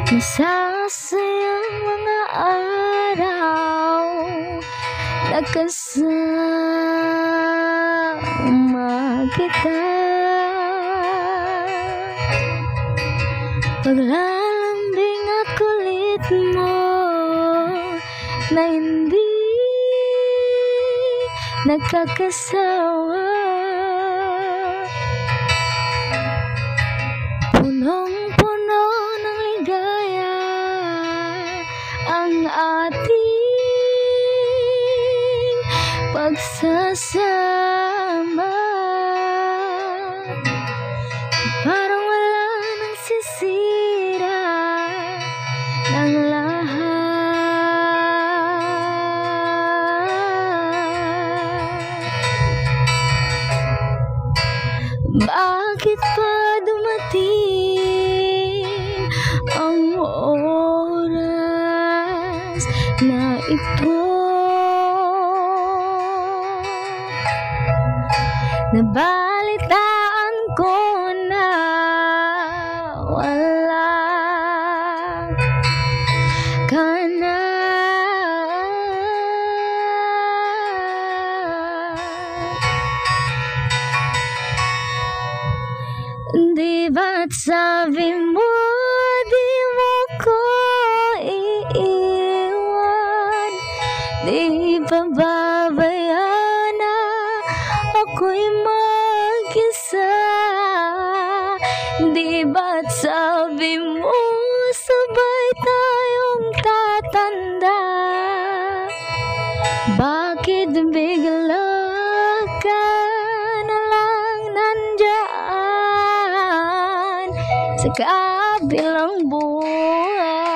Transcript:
Masasayang mga araw na kasama kita. Paglalambing at kulit mo na hindi nagkakasawa. Punong-puno ng ligaya ang ating pagsasama. Parang wala nang sisira ng lahat. Bakit pa dumating ang oras na ito? Nabalitaan ko na wala ka na. Di ba't sabi mo di mo ko iiwan? Di pa babayaan na ako'y mag-isa? Di ba't sabi mo sabay tayong tatanda? Bakit bigla ka na lang nandyan sa kabilang buhay?